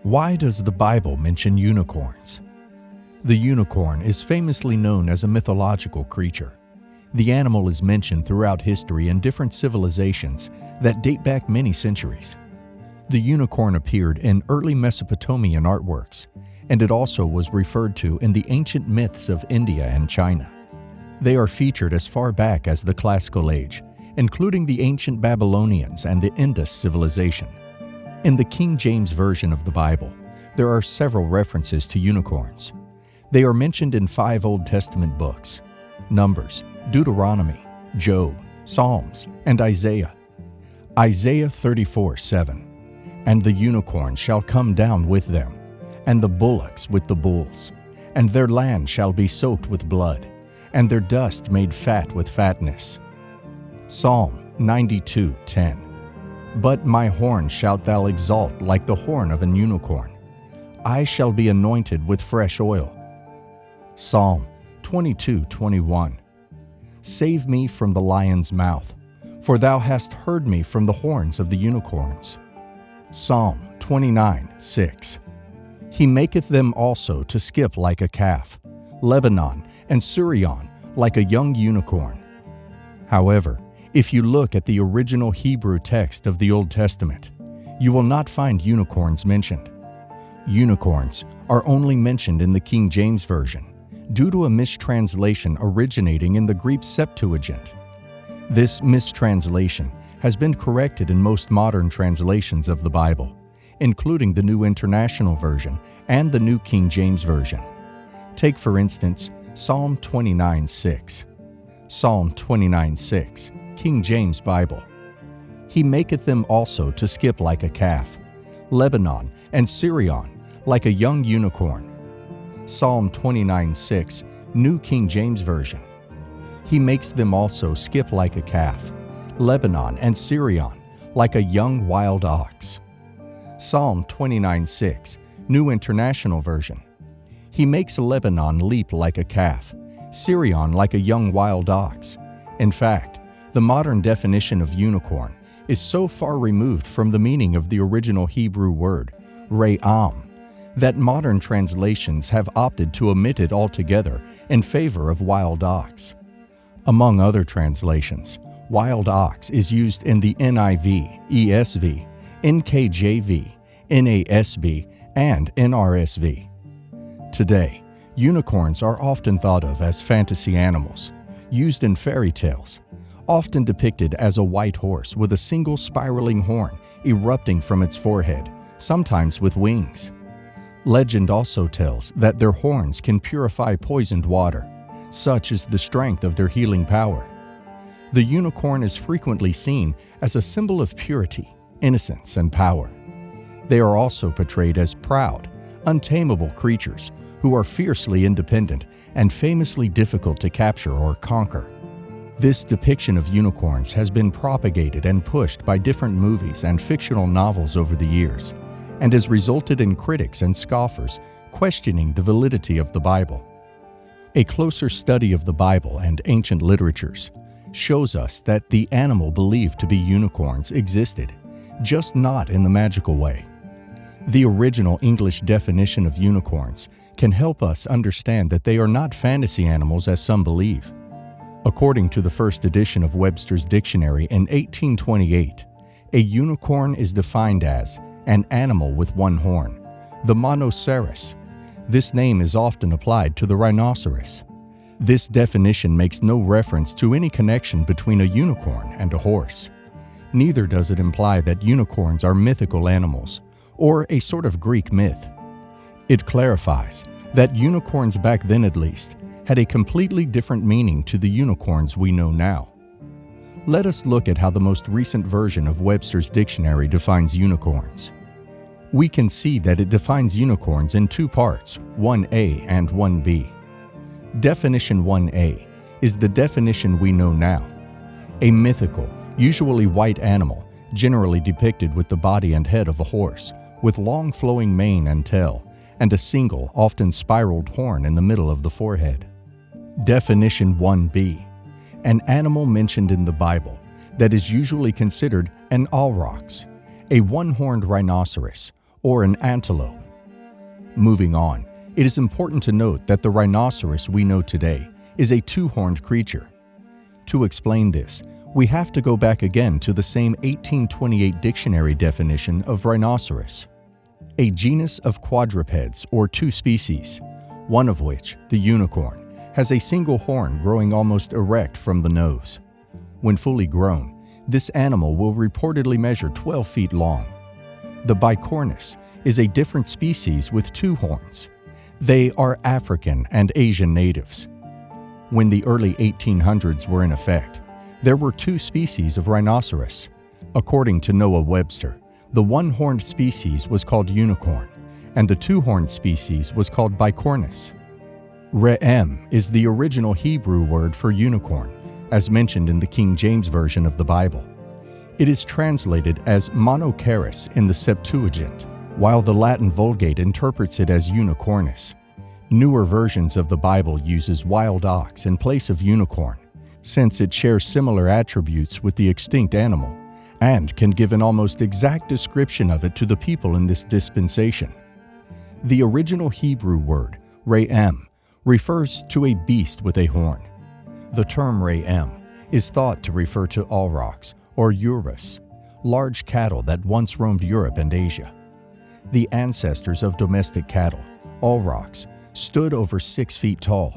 Why does the Bible mention unicorns? The unicorn is famously known as a mythological creature. The animal is mentioned throughout history in different civilizations that date back many centuries. The unicorn appeared in early Mesopotamian artworks, and it also was referred to in the ancient myths of India and China. They are featured as far back as the Classical Age, including the ancient Babylonians and the Indus civilization. In the King James Version of the Bible, there are several references to unicorns. They are mentioned in 5 Old Testament books: Numbers, Deuteronomy, Job, Psalms, and Isaiah. Isaiah 34:7, "And the unicorn shall come down with them, and the bullocks with the bulls, and their land shall be soaked with blood, and their dust made fat with fatness." Psalm 92:10, "But my horn shalt thou exalt like the horn of an unicorn. I shall be anointed with fresh oil." Psalm 22:21, "Save me from the lion's mouth, for thou hast heard me from the horns of the unicorns." Psalm 29:6, "He maketh them also to skip like a calf, Lebanon and Surion like a young unicorn." However, if you look at the original Hebrew text of the Old Testament, you will not find unicorns mentioned. Unicorns are only mentioned in the King James Version due to a mistranslation originating in the Greek Septuagint. This mistranslation has been corrected in most modern translations of the Bible, including the New International Version and the New King James Version. Take, for instance, Psalm 29:6. Psalm 29:6, King James Bible. "He maketh them also to skip like a calf, Lebanon and Sirion like a young unicorn." Psalm 29:6, New King James Version. "He makes them also skip like a calf, Lebanon and Sirion like a young wild ox." Psalm 29:6, New International Version. "He makes Lebanon leap like a calf, Sirion like a young wild ox." In fact, the modern definition of unicorn is so far removed from the meaning of the original Hebrew word, re'am, that modern translations have opted to omit it altogether in favor of wild ox. Among other translations, wild ox is used in the NIV, ESV, NKJV, NASB, and NRSV. Today, unicorns are often thought of as fantasy animals, used in fairy tales, often depicted as a white horse with a single spiraling horn erupting from its forehead, sometimes with wings. Legend also tells that their horns can purify poisoned water. Such is the strength of their healing power. The unicorn is frequently seen as a symbol of purity, innocence, and power. They are also portrayed as proud, untamable creatures who are fiercely independent and famously difficult to capture or conquer. This depiction of unicorns has been propagated and pushed by different movies and fictional novels over the years, and has resulted in critics and scoffers questioning the validity of the Bible. A closer study of the Bible and ancient literatures shows us that the animal believed to be unicorns existed, just not in the magical way. The original English definition of unicorns can help us understand that they are not fantasy animals as some believe. According to the first edition of Webster's Dictionary in 1828, a unicorn is defined as an animal with one horn, the monoceros. This name is often applied to the rhinoceros. This definition makes no reference to any connection between a unicorn and a horse. Neither does it imply that unicorns are mythical animals, or a sort of Greek myth. It clarifies that unicorns back then at least had a completely different meaning to the unicorns we know now. Let us look at how the most recent version of Webster's Dictionary defines unicorns. We can see that it defines unicorns in 2 parts, 1A and 1B. Definition 1A is the definition we know now. A mythical, usually white animal, generally depicted with the body and head of a horse, with long flowing mane and tail, and a single, often spiraled horn in the middle of the forehead. Definition 1B, an animal mentioned in the Bible that is usually considered an aurochs, a one-horned rhinoceros, or an antelope. Moving on, it is important to note that the rhinoceros we know today is a two-horned creature. To explain this, we have to go back again to the same 1828 dictionary definition of rhinoceros: a genus of quadrupeds or two species, one of which, the unicorn, has a single horn growing almost erect from the nose. When fully grown, this animal will reportedly measure 12 feet long. The bicornis is a different species with two horns. They are African and Asian natives. When the early 1800s were in effect, there were two species of rhinoceros. According to Noah Webster, the one-horned species was called unicorn, and the two-horned species was called bicornis. Re'em is the original Hebrew word for unicorn, as mentioned in the King James Version of the Bible. It is translated as monoceros in the Septuagint, while the Latin Vulgate interprets it as unicornis. Newer versions of the Bible uses wild ox in place of unicorn, since it shares similar attributes with the extinct animal and can give an almost exact description of it to the people in this dispensation. The original Hebrew word, re'em, refers to a beast with a horn. The term re'em is thought to refer to aurochs or urus, large cattle that once roamed Europe and Asia. The ancestors of domestic cattle, aurochs, stood over 6 feet tall.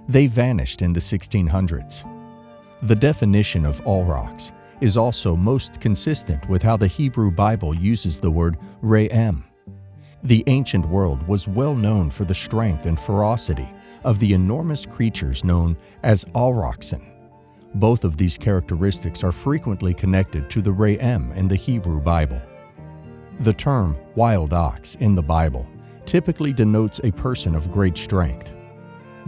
They vanished in the 1600s. The definition of aurochs is also most consistent with how the Hebrew Bible uses the word re'em. The ancient world was well known for the strength and ferocity of the enormous creatures known as aurochsen. Both of these characteristics are frequently connected to the re'em in the Hebrew Bible. The term wild ox in the Bible typically denotes a person of great strength.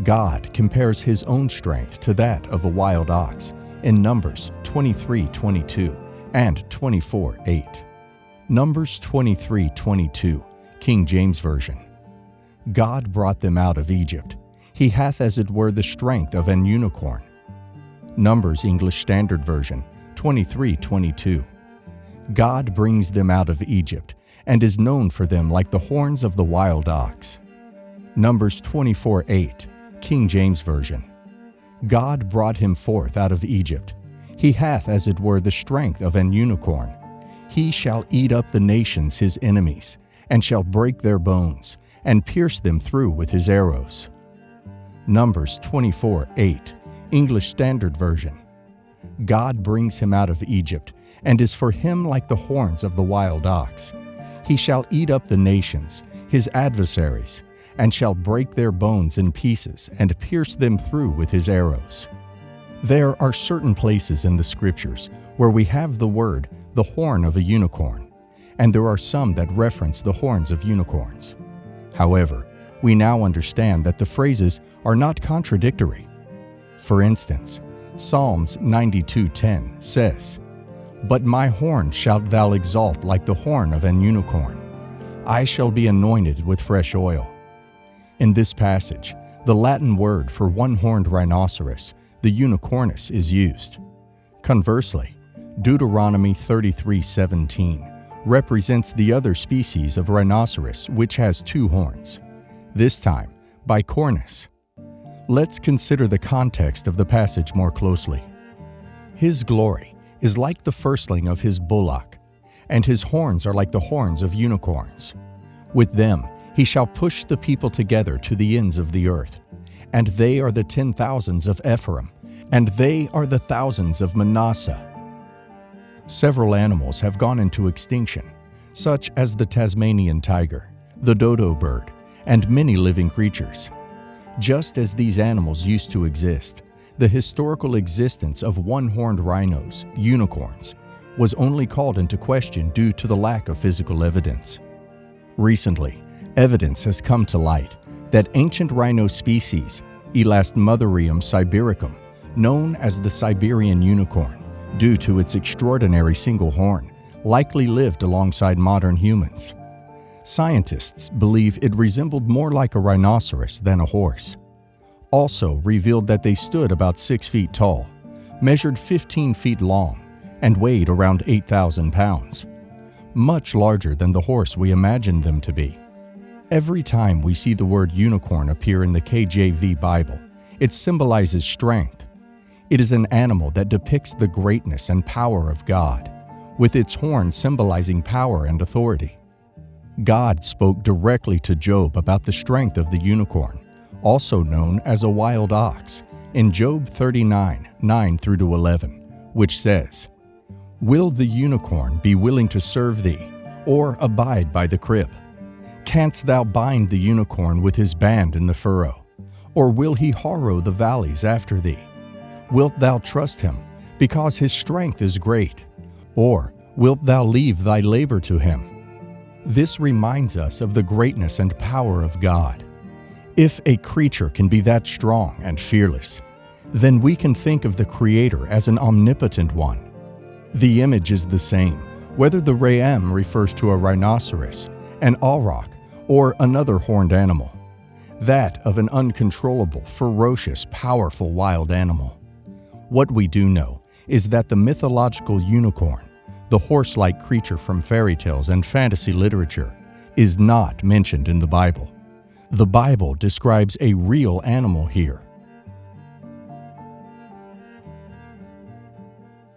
God compares his own strength to that of a wild ox in Numbers 23:22 and 24:8. Numbers 23:22, King James Version. God brought them out of Egypt. He hath as it were the strength of an unicorn. Numbers English Standard Version 23:22. God brings them out of Egypt and is known for them like the horns of the wild ox. Numbers 24:8, King James Version. God brought him forth out of Egypt. He hath as it were the strength of an unicorn. He shall eat up the nations his enemies, and shall break their bones, and pierce them through with his arrows. Numbers 24:8, English Standard Version. God brings him out of Egypt, and is for him like the horns of the wild ox. He shall eat up the nations, his adversaries, and shall break their bones in pieces, and pierce them through with his arrows. There are certain places in the Scriptures where we have the word, the horn of a unicorn, and there are some that reference the horns of unicorns. However, we now understand that the phrases are not contradictory. For instance, Psalms 92:10 says, "But my horn shalt thou exalt like the horn of an unicorn. I shall be anointed with fresh oil." In this passage, the Latin word for one-horned rhinoceros, the unicornis, is used. Conversely, Deuteronomy 33:17 represents the other species of rhinoceros which has two horns, this time bicornis. Let's consider the context of the passage more closely. His glory is like the firstling of his bullock, and his horns are like the horns of unicorns. With them he shall push the people together to the ends of the earth, and they are the 10,000s of Ephraim, and they are the thousands of Manasseh. Several animals have gone into extinction, such as the Tasmanian tiger, the dodo bird, and many living creatures. Just as these animals used to exist, the historical existence of one-horned rhinos, unicorns, was only called into question due to the lack of physical evidence. Recently, evidence has come to light that ancient rhino species, Elastmotherium sibericum, known as the Siberian unicorn, due to its extraordinary single horn, likely lived alongside modern humans. Scientists believe it resembled more like a rhinoceros than a horse. Also revealed that they stood about 6 feet tall, measured 15 feet long, and weighed around 8,000 pounds. much larger than the horse we imagine them to be. Every time we see the word unicorn appear in the KJV Bible, it symbolizes strength. It is an animal that depicts the greatness and power of God, with its horn symbolizing power and authority. God spoke directly to Job about the strength of the unicorn, also known as a wild ox, in Job 39, 9-11, which says, "Will the unicorn be willing to serve thee, or abide by the crib? Canst thou bind the unicorn with his band in the furrow? Or will he harrow the valleys after thee? Wilt thou trust him, because his strength is great? Or wilt thou leave thy labor to him?" This reminds us of the greatness and power of God. If a creature can be that strong and fearless, then we can think of the Creator as an omnipotent one. The image is the same, whether the ram refers to a rhinoceros, an auroch, or another horned animal, that of an uncontrollable, ferocious, powerful wild animal. What we do know is that the mythological unicorn, the horse-like creature from fairy tales and fantasy literature, is not mentioned in the Bible. The Bible describes a real animal here,